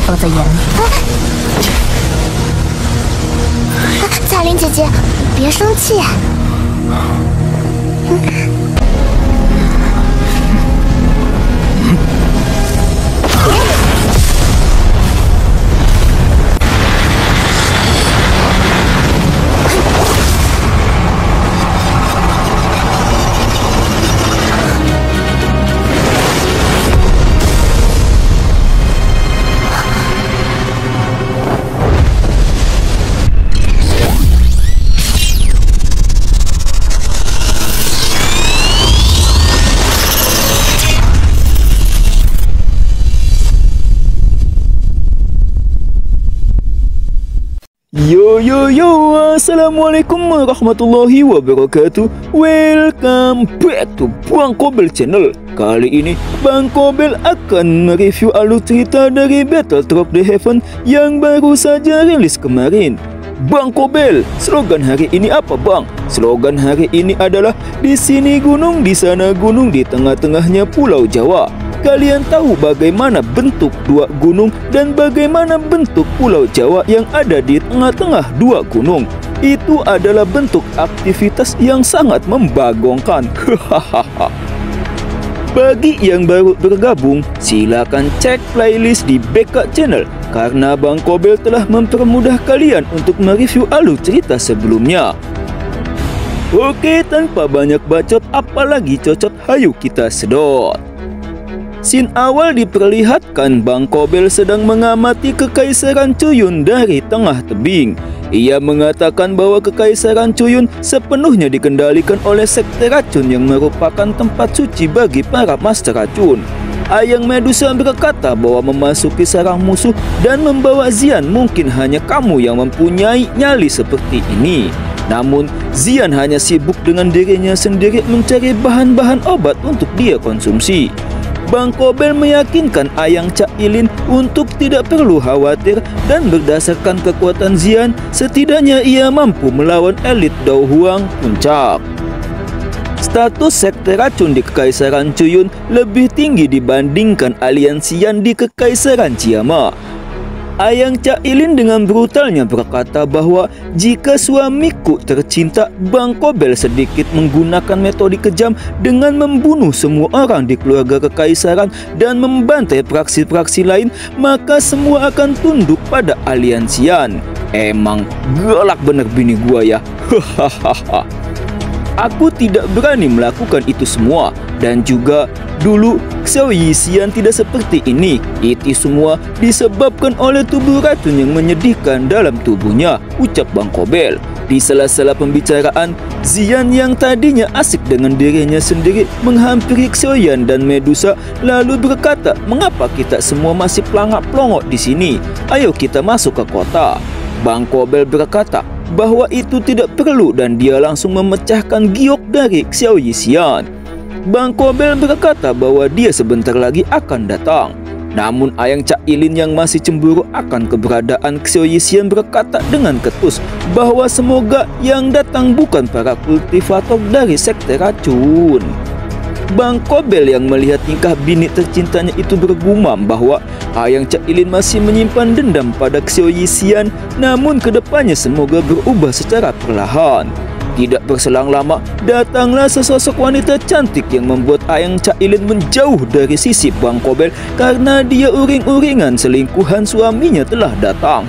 放在眼里。彩铃姐姐，别生气。Yo, assalamualaikum warahmatullahi wabarakatuh. Welcome back to Bang Kobel Channel. Kali ini Bang Kobel akan mereview alur cerita dari Battletrop The Heaven yang baru saja rilis kemarin. Bang Kobel, slogan hari ini apa bang? Slogan hari ini adalah di sini gunung, di sana gunung, di tengah-tengahnya Pulau Jawa. Kalian tahu bagaimana bentuk dua gunung dan bagaimana bentuk Pulau Jawa yang ada di tengah-tengah dua gunung? Itu adalah bentuk aktivitas yang sangat membagongkan. Bagi yang baru bergabung, silakan cek playlist di BK Channel karena Bang Kobel telah mempermudah kalian untuk mereview alur cerita sebelumnya. Oke, tanpa banyak bacot apalagi cocot, hayu kita sedot. Scene awal diperlihatkan Bang Kobel sedang mengamati Kekaisaran Cuyun dari tengah tebing. Ia mengatakan bahwa Kekaisaran Cuyun sepenuhnya dikendalikan oleh sekte racun yang merupakan tempat suci bagi para master racun. Ayang Medusa berkata bahwa memasuki sarang musuh dan membawa Xian mungkin hanya kamu yang mempunyai nyali seperti ini. Namun, Xian hanya sibuk dengan dirinya sendiri mencari bahan-bahan obat untuk dia konsumsi. Bang Kobel meyakinkan Ayang Cailin untuk tidak perlu khawatir dan berdasarkan kekuatan Xian, setidaknya ia mampu melawan elit Dao Huang Puncak. Status sekte racun di Kekaisaran Cuyun lebih tinggi dibandingkan aliansi Xian di Kekaisaran Ciama. Ayang Cailin dengan brutalnya berkata bahwa jika suamiku tercinta, Bang Kobel sedikit menggunakan metode kejam dengan membunuh semua orang di keluarga kekaisaran dan membantai praksi-praksi lain, maka semua akan tunduk pada aliansian. Emang galak bener bini gua ya. Hahaha. Aku tidak berani melakukan itu semua, dan juga dulu Xiao Yixian tidak seperti ini. Itu semua disebabkan oleh tubuh racun yang menyedihkan dalam tubuhnya, ucap Bang Kobel. Di sela-sela pembicaraan, Xian yang tadinya asik dengan dirinya sendiri menghampiri Xiaoyan dan Medusa lalu berkata, "Mengapa kita semua masih pelangak-pelongok di sini? Ayo kita masuk ke kota." Bang Kobel berkata bahwa itu tidak perlu dan dia langsung memecahkan giok dari Xiao Yixian. Bang Kobel berkata bahwa dia sebentar lagi akan datang. Namun Ayang Cailin yang masih cemburu akan keberadaan Xiao Yixian berkata dengan ketus bahwa semoga yang datang bukan para kultivator dari sekte racun. Bang Kobel yang melihat tingkah bini tercintanya itu bergumam bahwa Ayang Cailin masih menyimpan dendam pada Xiao Yixian, namun kedepannya semoga berubah secara perlahan. Tidak berselang lama, datanglah sesosok wanita cantik yang membuat Ayang Cailin menjauh dari sisi Bang Kobel karena dia uring-uringan selingkuhan suaminya telah datang.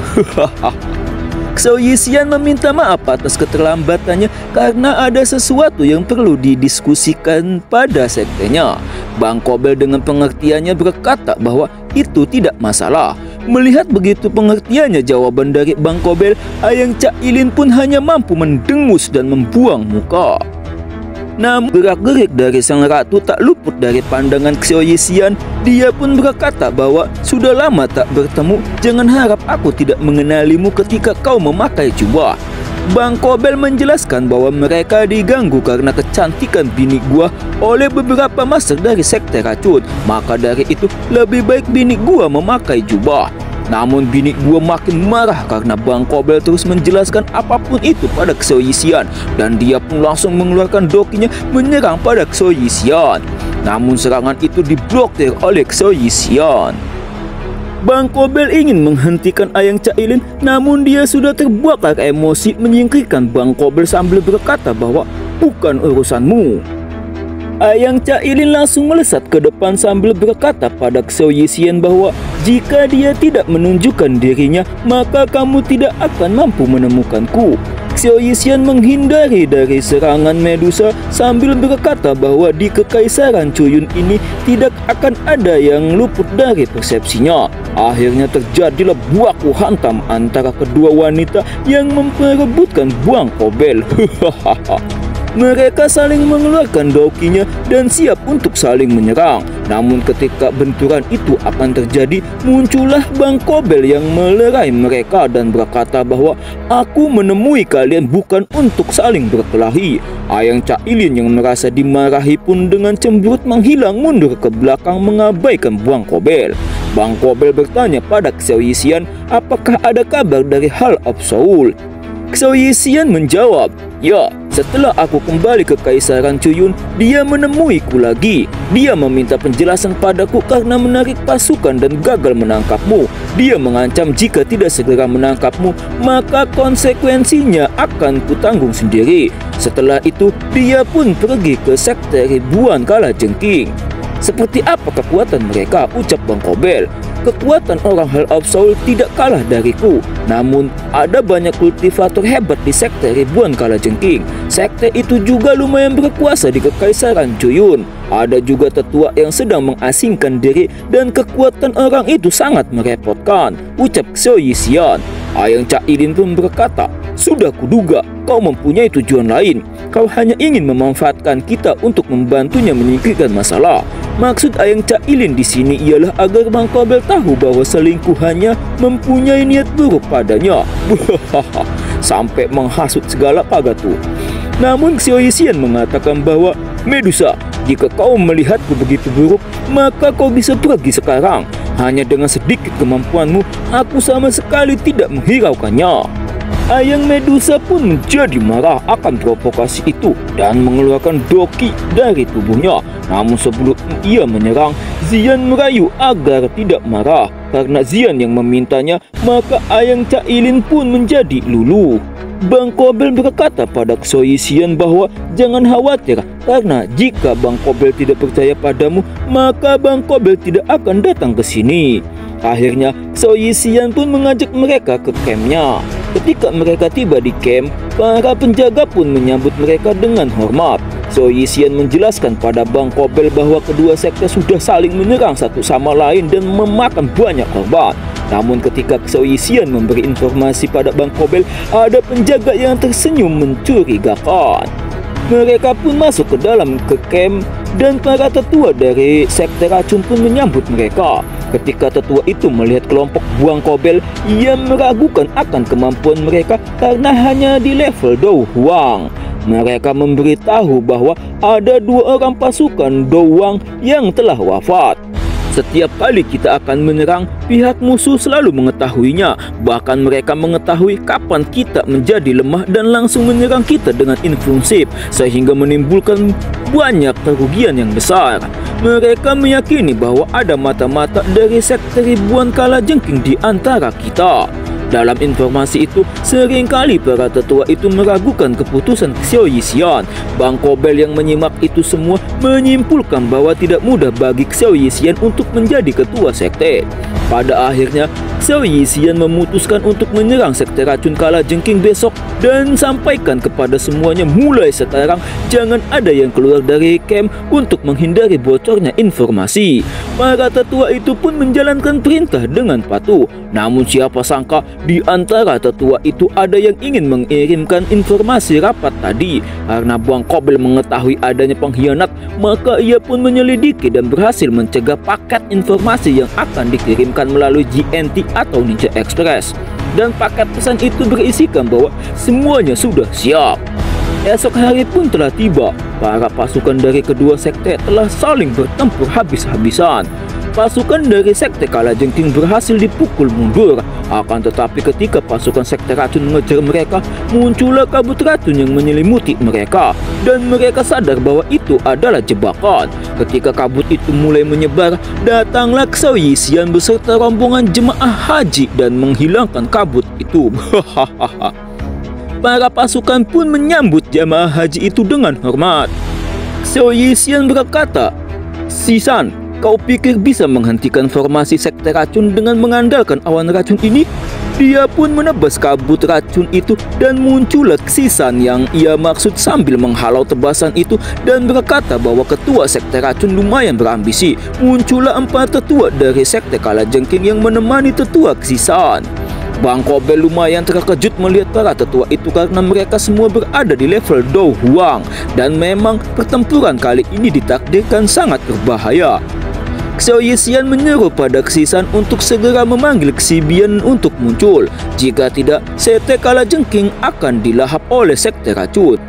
Xiao Yixian meminta maaf atas keterlambatannya karena ada sesuatu yang perlu didiskusikan pada sektenya. Bang Kobel dengan pengertiannya berkata bahwa itu tidak masalah. Melihat begitu pengertiannya jawaban dari Bang Kobel, Ayang Cailin pun hanya mampu mendengus dan membuang muka. Namun gerak-gerik dari sang ratu tak luput dari pandangan Xiao Yixian. Dia pun berkata bahwa sudah lama tak bertemu, jangan harap aku tidak mengenalimu ketika kau memakai jubah. Bang Kobel menjelaskan bahwa mereka diganggu karena kecantikan bini gua oleh beberapa master dari sekte racun. Maka dari itu lebih baik bini gua memakai jubah. Namun bini gua makin marah karena Bang Kobel terus menjelaskan apapun itu pada Xiao Yixian, dan dia pun langsung mengeluarkan dokinya menyerang pada Xiao Yixian. Namun serangan itu diblokir oleh Xiao Yixian. Bang Kobel ingin menghentikan Ayang Cailin, namun dia sudah terbakar emosi menyingkirkan Bang Kobel sambil berkata bahwa bukan urusanmu. Ayang Cailin langsung melesat ke depan sambil berkata pada Xiao Yixin bahwa jika dia tidak menunjukkan dirinya, maka kamu tidak akan mampu menemukanku. Xiao Yixin menghindari dari serangan Medusa sambil berkata bahwa di Kekaisaran Cuyun ini tidak akan ada yang luput dari persepsinya. Akhirnya terjadilah baku hantam antara kedua wanita yang memperebutkan Bang Kobel. Mereka saling mengeluarkan daukinya dan siap untuk saling menyerang. Namun ketika benturan itu akan terjadi, muncullah Bang Kobel yang melerai mereka dan berkata bahwa aku menemui kalian bukan untuk saling berkelahi. Ayang Cailin yang merasa dimarahi pun dengan cemberut menghilang mundur ke belakang mengabaikan Bang Kobel. Bang Kobel bertanya pada Xiao Yixin apakah ada kabar dari Hall of Soul. Xiao Yixin menjawab, ya, setelah aku kembali ke Kaisaran Cuyun, dia menemuiku lagi. Dia meminta penjelasan padaku karena menarik pasukan dan gagal menangkapmu. Dia mengancam jika tidak segera menangkapmu, maka konsekuensinya akan kutanggung sendiri. Setelah itu, dia pun pergi ke Sekte Ribuan Kalajengking. Seperti apa kekuatan mereka? Ucap Bang Kobel. Kekuatan orang Hall of Soul tidak kalah dariku. Namun, ada banyak kultivator hebat di Sekte Ribuan Kalajengking. Sekte itu juga lumayan berkuasa di Kekaisaran Cuyun. Ada juga tetua yang sedang mengasingkan diri dan kekuatan orang itu sangat merepotkan. Ucap Xiao Yixin. Ayang Cailin pun berkata, sudah kuduga kau mempunyai tujuan lain. Kau hanya ingin memanfaatkan kita untuk membantunya menyingkirkan masalah. Maksud Ayang Cailin di sini ialah agar Bang Kobel tahu bahwa selingkuhannya mempunyai niat buruk padanya. Sampai menghasut segala pada tuh. Namun Xiao Yixin mengatakan bahwa Medusa, jika kau melihatku begitu buruk, maka kau bisa pergi sekarang. Hanya dengan sedikit kemampuanmu, aku sama sekali tidak menghiraukannya. Ayang Medusa pun menjadi marah akan provokasi itu dan mengeluarkan doki dari tubuhnya. Namun sebelum ia menyerang, Xian merayu agar tidak marah. Karena Xian yang memintanya, maka Ayang Cailin pun menjadi luluh. Bang Kobel berkata pada Xiao Yixin bahwa jangan khawatir, karena jika Bang Kobel tidak percaya padamu, maka Bang Kobel tidak akan datang ke sini. Akhirnya Xiao Yixin pun mengajak mereka ke campnya. Ketika mereka tiba di camp, para penjaga pun menyambut mereka dengan hormat. Xiao Yixin menjelaskan pada Bang Kobel bahwa kedua sekte sudah saling menyerang satu sama lain dan memakan banyak korban. Namun ketika Xiao Yixin memberi informasi pada Bang Kobel, ada penjaga yang tersenyum mencurigakan. Mereka pun masuk ke dalam camp dan para tetua dari sekte racun pun menyambut mereka. Ketika tetua itu melihat kelompok Bang Kobel, ia meragukan akan kemampuan mereka karena hanya di level Dou Huang. Mereka memberitahu bahwa ada 2 orang pasukan Dou Huang yang telah wafat. Setiap kali kita akan menyerang, pihak musuh selalu mengetahuinya. Bahkan mereka mengetahui kapan kita menjadi lemah dan langsung menyerang kita dengan impulsif, sehingga menimbulkan banyak kerugian yang besar. Mereka meyakini bahwa ada mata-mata dari Sekte Ribuan Kalajengking di antara kita. Dalam informasi itu, seringkali para tetua itu meragukan keputusan Xiao Yixin. Bang Kobel yang menyimak itu semua menyimpulkan bahwa tidak mudah bagi Xiao Yixin untuk menjadi ketua sekte. Pada akhirnya, Xiao Yixin memutuskan untuk menyerang Sekte Racun Kalajengking besok dan sampaikan kepada semuanya mulai sekarang jangan ada yang keluar dari camp untuk menghindari bocornya informasi. Para tetua itu pun menjalankan perintah dengan patuh. Namun siapa sangka di antara tetua itu ada yang ingin mengirimkan informasi rapat tadi. Karena Bang Kobel mengetahui adanya pengkhianat, maka ia pun menyelidiki dan berhasil mencegah paket informasi yang akan dikirimkan melalui GNT atau Ninja Express. Dan paket pesan itu berisikan bahwa semuanya sudah siap. Esok hari pun telah tiba. Para pasukan dari kedua sekte telah saling bertempur habis-habisan. pasukan dari Sekte Kalajengking berhasil dipukul mundur. Akan tetapi ketika pasukan Sekte Racun mengejar mereka, muncullah kabut racun yang menyelimuti mereka. Dan mereka sadar bahwa itu adalah jebakan. Ketika kabut itu mulai menyebar, datanglah Xiao Yishan beserta rombongan jemaah haji dan menghilangkan kabut itu. Para pasukan pun menyambut jemaah haji itu dengan hormat. Xiao Yishan berkata, "Sisan, kau pikir bisa menghentikan formasi Sekte Racun dengan mengandalkan awan racun ini?" Dia pun menebas kabut racun itu dan muncullah Sisan yang ia maksud sambil menghalau tebasan itu dan berkata bahwa ketua Sekte Racun lumayan berambisi. Muncullah 4 tetua dari Sekte Kalajengking yang menemani tetua Sisan. Bang Kobel lumayan terkejut melihat para tetua itu karena mereka semua berada di level Dou Huang dan memang pertempuran kali ini ditakdirkan sangat berbahaya. Xiao Yishan menyeru pada Xisan untuk segera memanggil Xibian untuk muncul. Jika tidak, Sekte Kalajengking akan dilahap oleh Sekte Racun.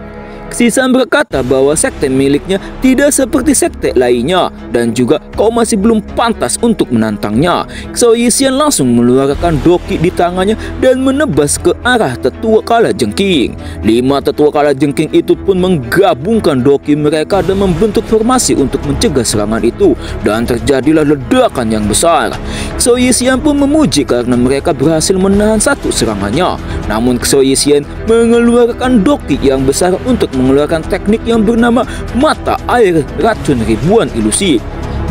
Xisan berkata bahwa sekte miliknya tidak seperti sekte lainnya dan juga kau masih belum pantas untuk menantangnya. Xiao Yishan langsung mengeluarkan doki di tangannya dan menebas ke arah tetua Kalajengking. 5 tetua Kalajengking itu pun menggabungkan doki mereka dan membentuk formasi untuk mencegah serangan itu dan terjadilah ledakan yang besar. Xiao Yishan pun memuji karena mereka berhasil menahan satu serangannya. Namun Xiao Yishan mengeluarkan doki yang besar untuk mengeluarkan teknik yang bernama mata air racun ribuan ilusi.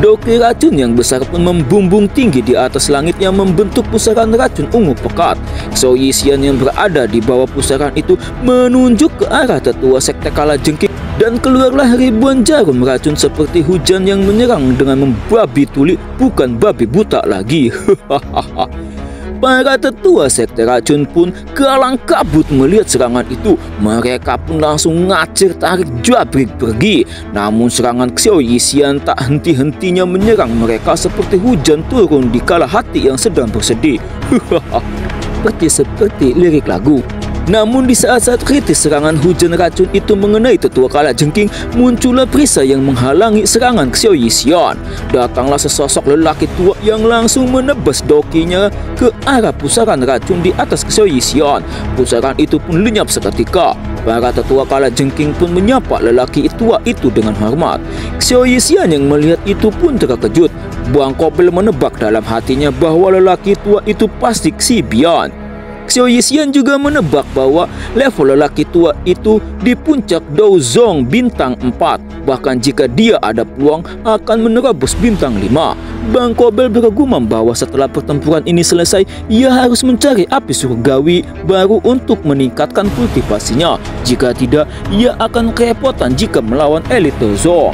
Doki racun yang besar pun membumbung tinggi di atas langit yang membentuk pusaran racun ungu pekat. Xiao Yishan yang berada di bawah pusaran itu menunjuk ke arah tetua Sekte Kalajengking dan keluarlah ribuan jarum racun seperti hujan yang menyerang dengan membabi tuli, bukan babi buta lagi. Para tetua Sekte Racun pun kalang kabut melihat serangan itu. Mereka pun langsung ngacir tarik jabrik pergi. Namun serangan Xiao Yishan tak henti-hentinya menyerang mereka seperti hujan turun di kala hati yang sedang bersedih. Seperti lirik lagu. Namun di saat-saat kritis serangan hujan racun itu mengenai tetua Kalajengking, muncullah perisai yang menghalangi serangan Xiao Yishan. Datanglah sesosok lelaki tua yang langsung menebas dokinya ke arah pusaran racun di atas Xiao Yishan. Pusaran itu pun lenyap seketika. Para tetua Kalajengking pun menyapa lelaki tua itu dengan hormat. Xiao Yishan yang melihat itu pun terkejut. Bang Kobel menebak dalam hatinya bahwa lelaki tua itu pasti Xibian. Xiao Yishan juga menebak bahwa level lelaki tua itu di puncak Douzong bintang 4. Bahkan jika dia ada peluang akan menerobos bintang 5. Bang Kobel bergumam bahwa setelah pertempuran ini selesai, ia harus mencari api surgawi baru untuk meningkatkan kultivasinya. Jika tidak, ia akan kerepotan jika melawan elit Douzong.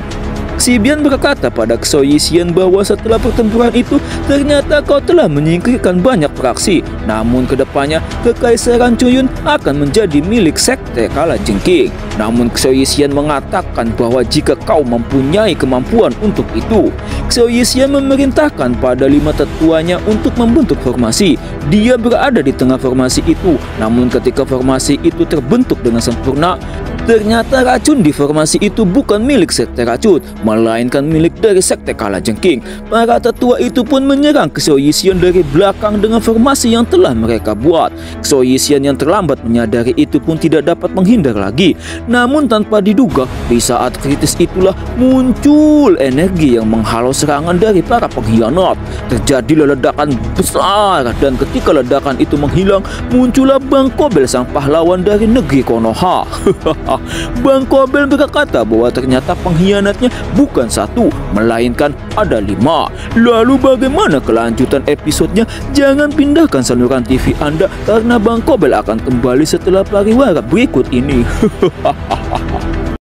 Xibian berkata pada Xiao Yishan bahwa setelah pertempuran itu ternyata kau telah menyingkirkan banyak praksi. Namun kedepannya Kekaisaran Cuyun akan menjadi milik Sekte Kalajengking. Namun Xiao Yishan mengatakan bahwa jika kau mempunyai kemampuan untuk itu. Xiao Yishan memerintahkan pada 5 tetuanya untuk membentuk formasi. Dia berada di tengah formasi itu. Namun ketika formasi itu terbentuk dengan sempurna, ternyata racun di formasi itu bukan milik Sekte Racun, melainkan milik dari Sekte Kalajengking. Para tetua itu pun menyerang Xiao Yishan dari belakang dengan formasi yang telah mereka buat. Xiao Yishan yang terlambat menyadari itu pun tidak dapat menghindar lagi. Namun tanpa diduga, di saat kritis itulah muncul energi yang menghalau serangan dari para pengkhianat. Terjadilah ledakan besar dan ketika ledakan itu menghilang, muncullah Bang Kobel sang pahlawan dari negeri Konoha. Bang Kobel berkata bahwa ternyata pengkhianatnya bukan 1, melainkan ada 5. Lalu bagaimana kelanjutan episodenya? Jangan pindahkan saluran TV Anda karena Bang Kobel akan kembali setelah pariwara berikut ini.